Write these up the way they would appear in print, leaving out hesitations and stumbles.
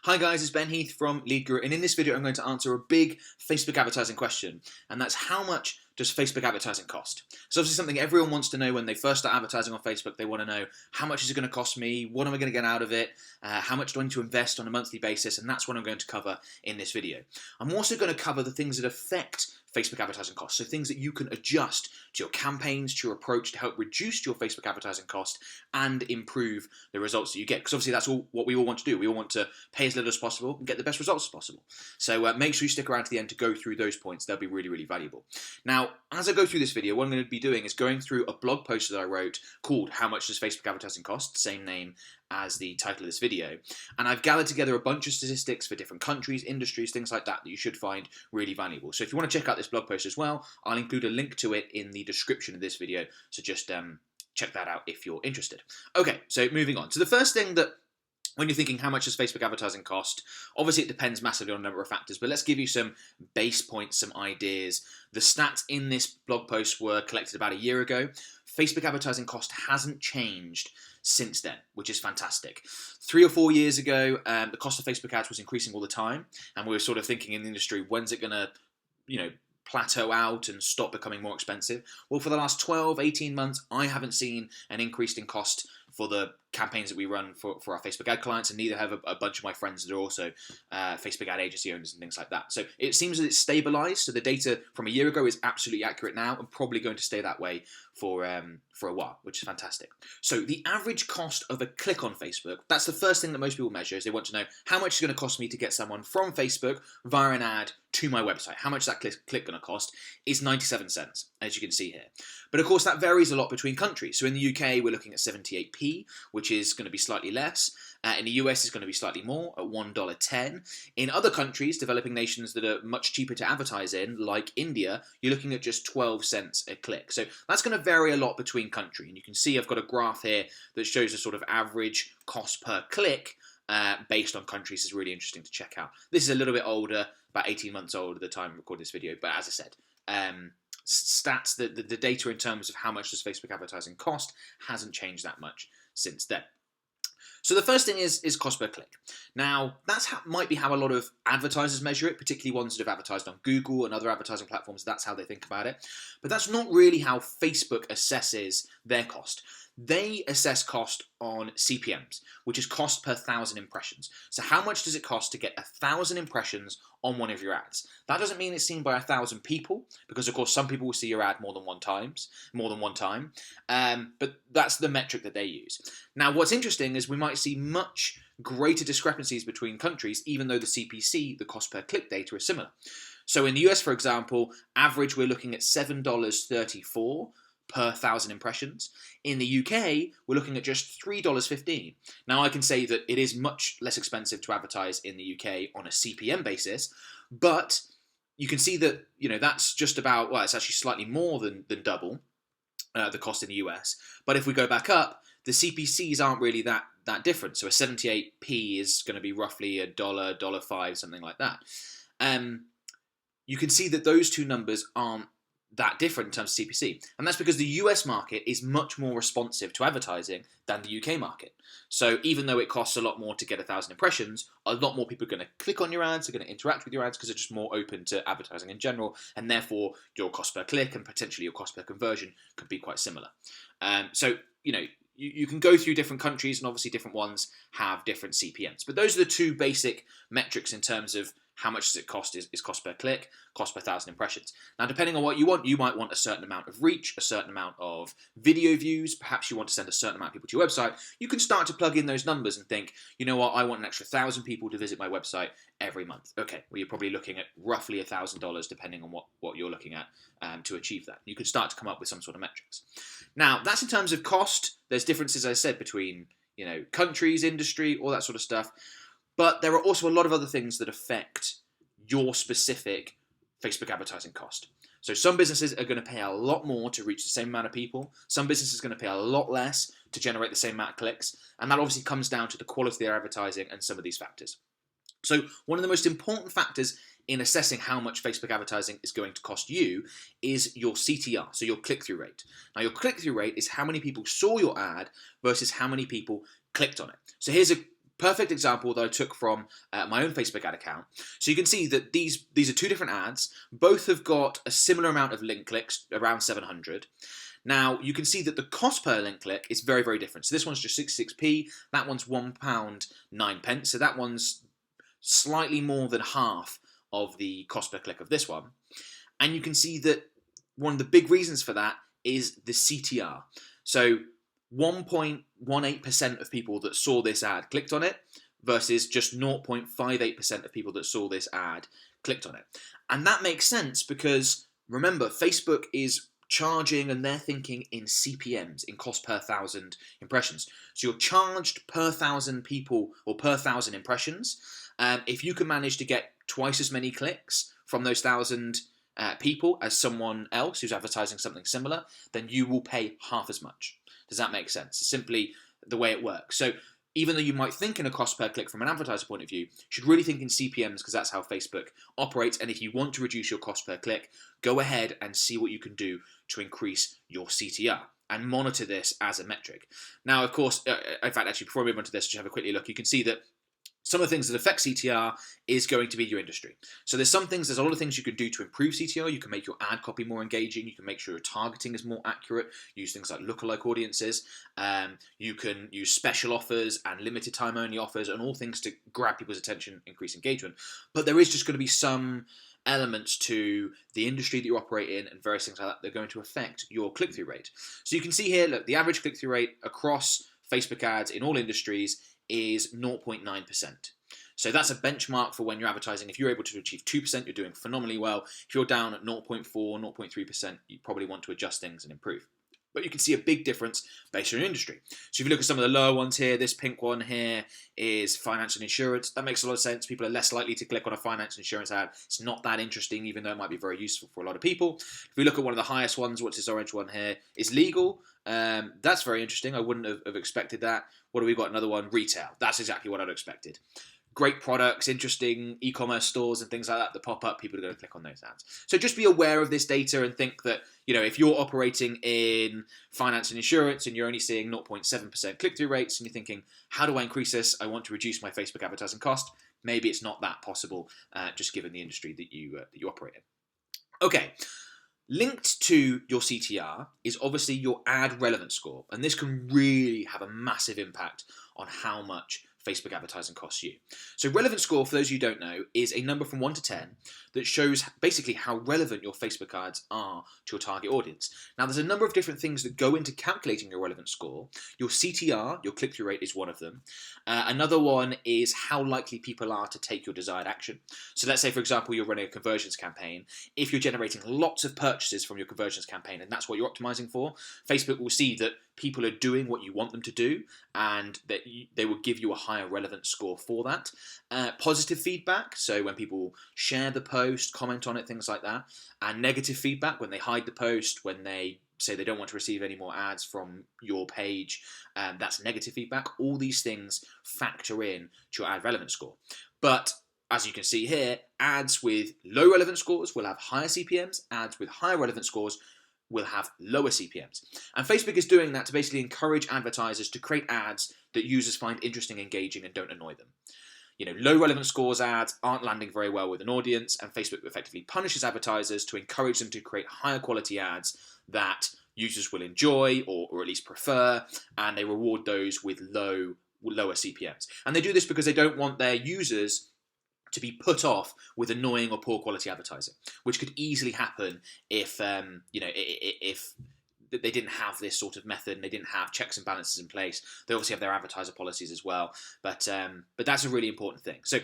Hi guys, it's Ben Heath from Lead Guru, and in this video I'm going to answer a big Facebook advertising question, and that's how much does Facebook advertising cost? It's obviously something everyone wants to know when they first start advertising on Facebook. They want to know, how much is it going to cost me? What am I going to get out of it? How much do I need to invest on a monthly basis? And that's what I'm going to cover in this video. I'm also going to cover the things that affect Facebook advertising costs, so things that you can adjust to your campaigns, to your approach to help reduce your Facebook advertising cost and improve the results that you get. Because obviously that's all what we all want to do. We all want to pay as little as possible and get the best results as possible. So make sure you stick around to the end to go through those points. They'll be really, really valuable. Now, as I go through this video, what I'm going to be doing is going through a blog post that I wrote called How Much Does Facebook Advertising Cost? Same name as the title of this video. And I've gathered together a bunch of statistics for different countries, industries, things like that you should find really valuable. So if you want to check out this blog post as well, I'll include a link to it in the description of this video. So just check that out if you're interested. Okay, so moving on. So the first thing that when you're thinking how much does Facebook advertising cost, obviously it depends massively on a number of factors, but let's give you some base points, some ideas. The stats in this blog post were collected about a year ago. Facebook advertising cost hasn't changed since then, which is fantastic. 3 or 4 years ago, the cost of Facebook ads was increasing all the time, and we were sort of thinking in the industry, when's it going to, plateau out and stop becoming more expensive? Well, for the last 12, 18 months, I haven't seen an increase in cost for the campaigns that we run for our Facebook ad clients, and neither have a bunch of my friends that are also Facebook ad agency owners and things like that. So it seems that it's stabilized. So the data from a year ago is absolutely accurate now and probably going to stay that way for a while, which is fantastic. So the average cost of a click on Facebook, that's the first thing that most people measure, is they want to know how much it's going to cost me to get someone from Facebook via an ad to my website. How much is that click going to cost? Is 97 cents, as you can see here. But of course that varies a lot between countries. So in the UK we're looking at 78p, which is going to be slightly less. In the US it's going to be slightly more, at $1.10. In other countries, developing nations that are much cheaper to advertise in, like India, you're looking at just 12 cents a click. So that's going to vary a lot between country. And you can see I've got a graph here that shows a sort of average cost per click based on countries. Is really interesting to check out. This is a little bit older, about 18 months old at the time I recorded this video, but as I said, stats, the data in terms of how much does Facebook advertising cost hasn't changed that much since then. So the first thing is cost per click. Now, might be how a lot of advertisers measure it, particularly ones that have advertised on Google and other advertising platforms. That's how they think about it. But that's not really how Facebook assesses their cost. They assess cost on CPMs, which is cost per 1,000 impressions. So how much does it cost to get 1,000 impressions on one of your ads? That doesn't mean it's seen by 1,000 people, because of course some people will see your ad more than one time. But that's the metric that they use. Now, what's interesting is we might see much greater discrepancies between countries, even though the CPC, the cost per click data, is similar. So in the US, for example, average we're looking at $7.34 per 1,000 impressions. In the UK, we're looking at just $3.15. Now, I can say that it is much less expensive to advertise in the UK on a CPM basis, but you can see that, that's just about, well, it's actually slightly more than double the cost in the US. But if we go back up, the CPCs aren't really that different. So a 78p is going to be roughly $1, $1.05, something like that. You can see that those two numbers aren't that different in terms of CPC. And that's because the US market is much more responsive to advertising than the UK market. So even though it costs a lot more to get 1,000 impressions, a lot more people are going to click on your ads, are going to interact with your ads because they're just more open to advertising in general, and therefore your cost per click and potentially your cost per conversion could be quite similar. You can go through different countries, and obviously different ones have different CPMs. But those are the two basic metrics in terms of how much does it cost is cost per click, cost per 1,000 impressions. Now, depending on what you want, you might want a certain amount of reach, a certain amount of video views, perhaps you want to send a certain amount of people to your website. You can start to plug in those numbers and think, you know what, I want an extra 1,000 people to visit my website every month. Okay, well, you're probably looking at roughly $1,000 depending on what you're looking at to achieve that. You can start to come up with some sort of metrics. Now, that's in terms of cost. There's differences, as I said, between countries, industry, all that sort of stuff. But there are also a lot of other things that affect your specific Facebook advertising cost. So some businesses are going to pay a lot more to reach the same amount of people. Some businesses are going to pay a lot less to generate the same amount of clicks. And that obviously comes down to the quality of their advertising and some of these factors. So one of the most important factors in assessing how much Facebook advertising is going to cost you is your CTR, so your click-through rate. Now, your click-through rate is how many people saw your ad versus how many people clicked on it. So here's a perfect example that I took from my own Facebook ad account. So you can see that these are two different ads. Both have got a similar amount of link clicks, around 700. Now, you can see that the cost per link click is very, very different. So this one's just 66p, that one's £1.09. So that one's slightly more than half of the cost per click of this one. And you can see that one of the big reasons for that is the CTR. So 1.18% of people that saw this ad clicked on it versus just 0.58% of people that saw this ad clicked on it. And that makes sense because, remember, Facebook is charging and they're thinking in CPMs, in cost per 1,000 impressions. So you're charged per 1,000 people or per 1,000 impressions. If you can manage to get twice as many clicks from those 1,000 people as someone else who's advertising something similar, then you will pay half as much. Does that make sense? It's simply the way it works. So even though you might think in a cost per click from an advertiser point of view, you should really think in CPMs because that's how Facebook operates. And if you want to reduce your cost per click, go ahead and see what you can do to increase your CTR and monitor this as a metric. Now, of course, in fact, actually, before we move on to this, just have a quick look. You can see that some of the things that affect CTR is going to be your industry. So there's a lot of things you can do to improve CTR. You can make your ad copy more engaging. You can make sure your targeting is more accurate. Use things like lookalike audiences. You can use special offers and limited time only offers and all things to grab people's attention, increase engagement. But there is just going to be some elements to the industry that you operate in and various things like that that are going to affect your click-through rate. So you can see here, look, the average click-through rate across Facebook ads in all industries is 0.9%. So that's a benchmark for when you're advertising. If you're able to achieve 2%, you're doing phenomenally well. If you're down at 0.4, 0.3%, you probably want to adjust things and improve. But you can see a big difference based on your industry. So if you look at some of the lower ones here, this pink one here is finance and insurance. That makes a lot of sense. People are less likely to click on a finance and insurance ad. It's not that interesting, even though it might be very useful for a lot of people. If we look at one of the highest ones, what's this orange one here, is legal. That's very interesting. I wouldn't have expected that. What have we got? Another one, retail. That's exactly what I'd expected. Great products, interesting e-commerce stores and things like that pop up, people are going to click on those ads. So just be aware of this data and think that, if you're operating in finance and insurance and you're only seeing 0.7% click-through rates and you're thinking, how do I increase this? I want to reduce my Facebook advertising cost. Maybe it's not that possible, just given the industry that you operate in. Okay. Linked to your CTR is obviously your ad relevance score, and this can really have a massive impact on how much Facebook advertising costs you. So relevance score, for those of you who don't know, is a number from 1 to 10 that shows basically how relevant your Facebook ads are to your target audience. Now, there's a number of different things that go into calculating your relevance score. Your CTR, your click-through rate, is one of them. Another one is how likely people are to take your desired action. So let's say, for example, you're running a conversions campaign. If you're generating lots of purchases from your conversions campaign and that's what you're optimizing for, Facebook will see that people are doing what you want them to do and that they will give you a higher relevance score for that. Positive feedback, so when people share the post, comment on it, things like that. And negative feedback, when they hide the post, when they say they don't want to receive any more ads from your page, that's negative feedback. All these things factor in to your ad relevance score. But as you can see here, ads with low relevance scores will have higher CPMs, ads with higher relevance scores will have lower CPMs. And Facebook is doing that to basically encourage advertisers to create ads that users find interesting, engaging, and don't annoy them. Low relevance scores ads aren't landing very well with an audience, and Facebook effectively punishes advertisers to encourage them to create higher quality ads that users will enjoy or at least prefer, and they reward those with lower CPMs. And they do this because they don't want their users to be put off with annoying or poor quality advertising, which could easily happen if if they didn't have this sort of method and they didn't have checks and balances in place. They obviously have their advertiser policies as well, but that's a really important thing. So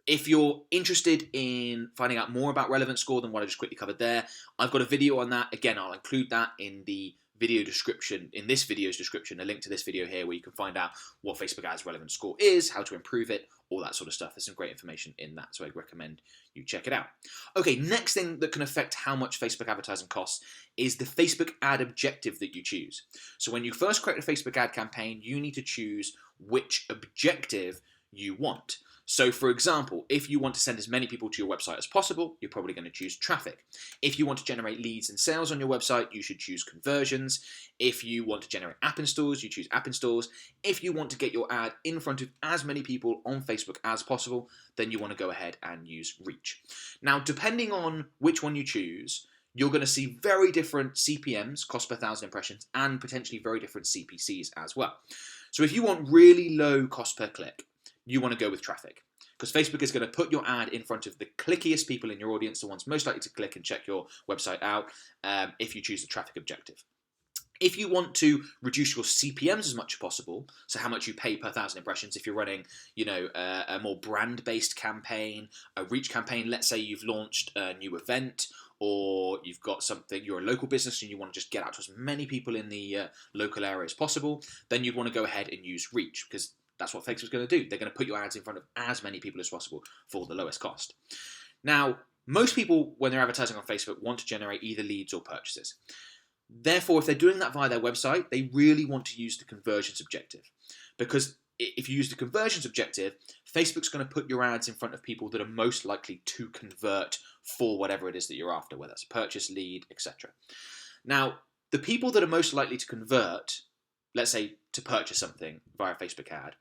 if you're interested in finding out more about relevance score than what I just quickly covered there, I've got a video on that. Again, I'll include that in the video description, in this video's description, a link to this video here where you can find out what Facebook ads relevance score is, how to improve it, all that sort of stuff. There's some great information in that, so I'd recommend you check it out. Okay, next thing that can affect how much Facebook advertising costs is the Facebook ad objective that you choose. So when you first create a Facebook ad campaign, you need to choose which objective you want. So for example, if you want to send as many people to your website as possible, you're probably going to choose traffic. If you want to generate leads and sales on your website, you should choose conversions. If you want to generate app installs, you choose app installs. If you want to get your ad in front of as many people on Facebook as possible, then you want to go ahead and use reach. Now, depending on which one you choose, you're going to see very different CPMs, cost per thousand impressions, and potentially very different CPCs as well. So if you want really low cost per click, you want to go with traffic, because Facebook is going to put your ad in front of the clickiest people in your audience, the ones most likely to click and check your website out, if you choose the traffic objective. If you want to reduce your CPMs as much as possible, so how much you pay per thousand impressions, if you're running, a more brand-based campaign, a reach campaign, let's say you've launched a new event, or you've got something, you're a local business and you want to just get out to as many people in the local area as possible, then you'd want to go ahead and use reach, because that's what Facebook's going to do. They're going to put your ads in front of as many people as possible for the lowest cost. Now, most people, when they're advertising on Facebook, want to generate either leads or purchases. Therefore, if they're doing that via their website, they really want to use the conversions objective, because if you use the conversions objective, Facebook's going to put your ads in front of people that are most likely to convert for whatever it is that you're after, whether it's a purchase, lead, etc. Now, the people that are most likely to convert, let's say to purchase something via a Facebook ad,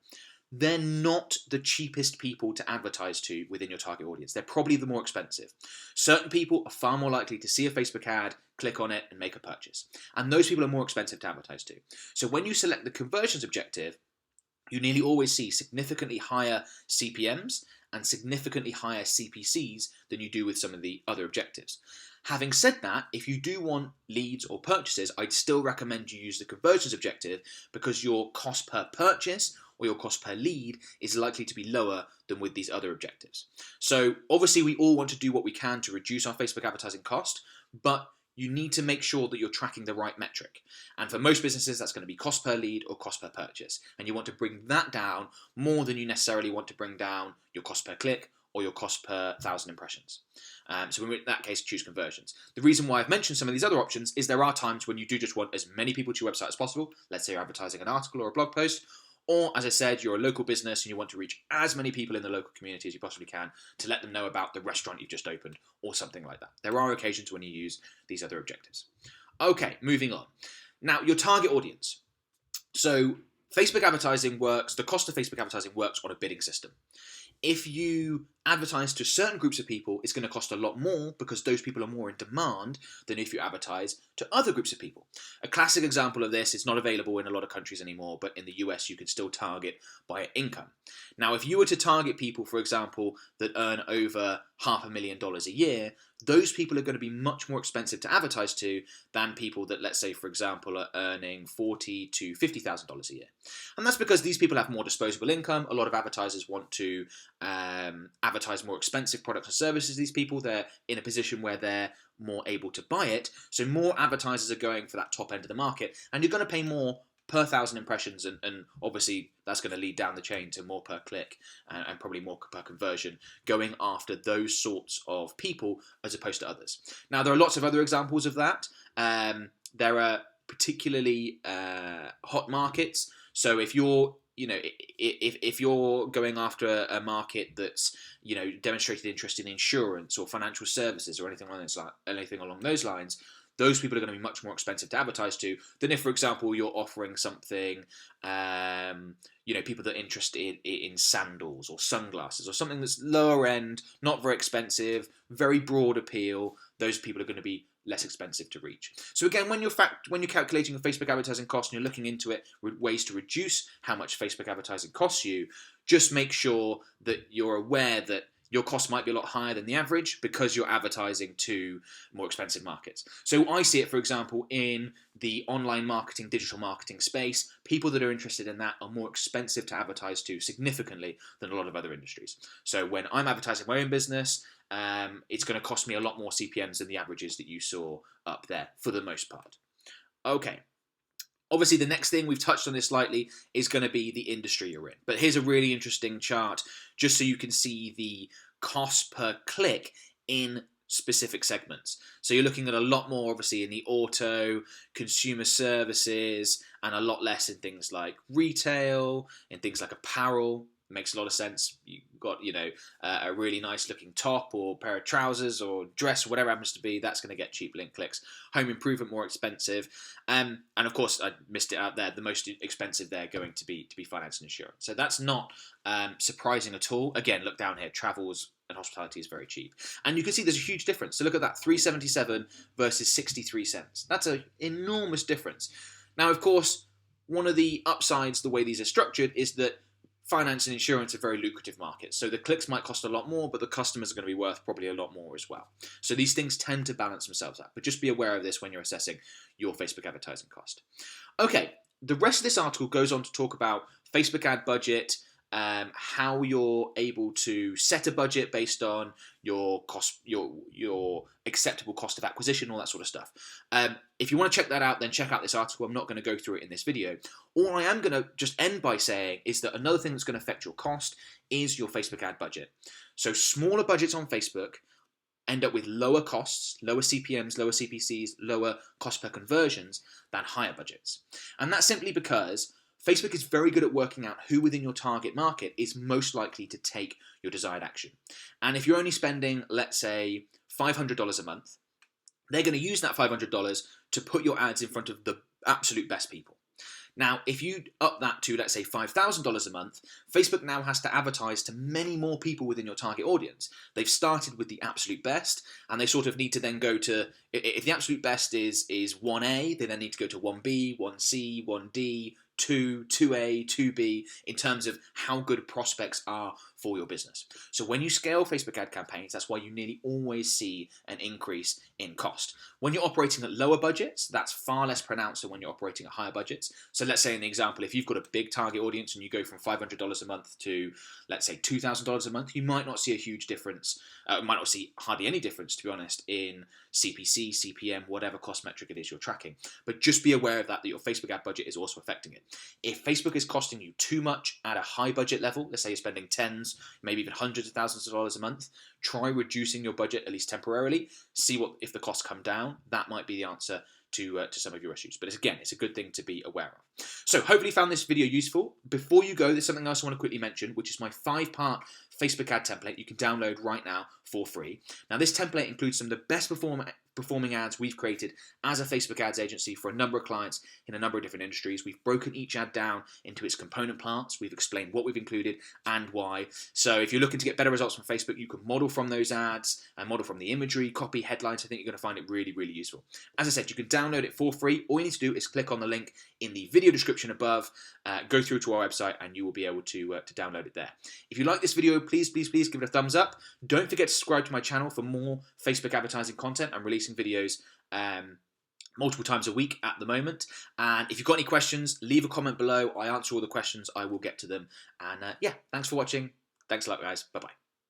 they're not the cheapest people to advertise to within your target audience. They're probably the more expensive. Certain people are far more likely to see a Facebook ad, click on it, and make a purchase. And those people are more expensive to advertise to. So when you select the conversions objective, you nearly always see significantly higher CPMs and significantly higher CPCs than you do with some of the other objectives. Having said that, if you do want leads or purchases, I'd still recommend you use the conversions objective, because your cost per purchase or your cost per lead is likely to be lower than with these other objectives. So obviously we all want to do what we can to reduce our Facebook advertising cost, but you need to make sure that you're tracking the right metric. And for most businesses, that's going to be cost per lead or cost per purchase. And you want to bring that down more than you necessarily want to bring down your cost per click or your cost per thousand impressions. So in that case, choose conversions. The reason why I've mentioned some of these other options is there are times when you do just want as many people to your website as possible. Let's say you're advertising an article or a blog post, or as I said, you're a local business and you want to reach as many people in the local community as you possibly can to let them know about the restaurant you've just opened or something like that. There are occasions when you use these other objectives. Okay, moving on. Now, your target audience. So Facebook advertising works, the cost of Facebook advertising works on a bidding system. If you advertise to certain groups of people, it's going to cost a lot more because those people are more in demand than if you advertise to other groups of people. A classic example of this is not available in a lot of countries anymore, but in the US you can still target by income. Now, if you were to target people, for example, that earn over $500,000 a year, those people are going to be much more expensive to advertise to than people that, let's say, for example, are earning $40,000 to $50,000 a year. And that's because these people have more disposable income. A lot of advertisers want to advertise more expensive products and services. These people, they're in a position where they're more able to buy it. So more advertisers are going for that top end of the market, and you're going to pay more per thousand impressions, and obviously that's going to lead down the chain to more per click and probably more per conversion, going after those sorts of people as opposed to others. Now, there are lots of other examples of that. There are particularly hot markets. So if you're if you're going after a market that's demonstrated interest in insurance or financial services or anything along those lines, those people are going to be much more expensive to advertise to than if, for example, you're offering something, people that are interested in sandals or sunglasses or something that's lower end, not very expensive, very broad appeal. Those people are going to be less expensive to reach. So again, when you're calculating your Facebook advertising cost and you're looking into it, ways to reduce how much Facebook advertising costs you, just make sure that you're aware that your cost might be a lot higher than the average because you're advertising to more expensive markets. So I see it, for example, in the online marketing, digital marketing space. People that are interested in that are more expensive to advertise to significantly than a lot of other industries. So when I'm advertising my own business, it's going to cost me a lot more CPMs than the averages that you saw up there for the most part. Okay. Obviously, the next thing, we've touched on this slightly, is going to be the industry you're in. But here's a really interesting chart just so you can see the cost per click in specific segments. So you're looking at a lot more, obviously, in the auto, consumer services, and a lot less in things like retail, in things like apparel, makes a lot of sense. You've got, a really nice looking top or pair of trousers or dress or whatever it happens to be, that's going to get cheap link clicks. Home improvement, more expensive. And of course, I missed it out there, the most expensive they're going to be finance and insurance. So that's not surprising at all. Again, look down here, travels and hospitality is very cheap. And you can see there's a huge difference. So look at that, $3.77 versus 63 cents. That's an enormous difference. Now, of course, one of the upsides, the way these are structured, is that finance and insurance are very lucrative markets. So the clicks might cost a lot more, but the customers are going to be worth probably a lot more as well. So these things tend to balance themselves out. But just be aware of this when you're assessing your Facebook advertising cost. Okay, the rest of this article goes on to talk about Facebook ad budget, how you're able to set a budget based on your cost, your acceptable cost of acquisition, all that sort of stuff. If you want to check that out, then check out this article. I'm not going to go through it in this video. All I am going to just end by saying is that another thing that's going to affect your cost is your Facebook ad budget. So smaller budgets on Facebook end up with lower costs, lower CPMs, lower CPCs, lower cost per conversions than higher budgets. And that's simply because Facebook is very good at working out who within your target market is most likely to take your desired action. And if you're only spending, let's say, $500 a month, they're going to use that $500 to put your ads in front of the absolute best people. Now, if you up that to, let's say, $5,000 a month, Facebook now has to advertise to many more people within your target audience. They've started with the absolute best, and they sort of need to then go to, if the absolute best is 1A, they then need to go to 1B, 1C, 1D, 2, 2A, 2B, in terms of how good prospects are for your business. So when you scale Facebook ad campaigns, that's why you nearly always see an increase in cost. When you're operating at lower budgets, that's far less pronounced than when you're operating at higher budgets. So let's say in the example, if you've got a big target audience and you go from $500 a month to, let's say, $2,000 a month, you might not see a huge difference, might not see hardly any difference, to be honest, in CPC, CPM, whatever cost metric it is you're tracking. But just be aware of that your Facebook ad budget is also affecting it. If Facebook is costing you too much at a high budget level, let's say you're spending tens, maybe even hundreds of thousands of dollars a month, try reducing your budget at least temporarily. See what if the costs come down. That might be the answer to some of your issues. But again, it's a good thing to be aware of. So hopefully you found this video useful. Before you go, there's something else I want to quickly mention, which is my 5-part Facebook ad template you can download right now for free. Now this template includes some of the best performing ads we've created as a Facebook ads agency for a number of clients in a number of different industries. We've broken each ad down into its component parts. We've explained what we've included and why. So if you're looking to get better results from Facebook, you can model from those ads and model from the imagery, copy, headlines. I think you're going to find it really, really useful. As I said, you can download it for free. All you need to do is click on the link in the video description above, go through to our website, and you will be able to download it there. If you like this video, please give it a thumbs up. Don't forget to subscribe to my channel for more Facebook advertising content. I'm releasing videos multiple times a week at the moment. And if you've got any questions, leave a comment below. I answer all the questions. I will get to them. And yeah, thanks for watching. Thanks a lot, guys. Bye-bye.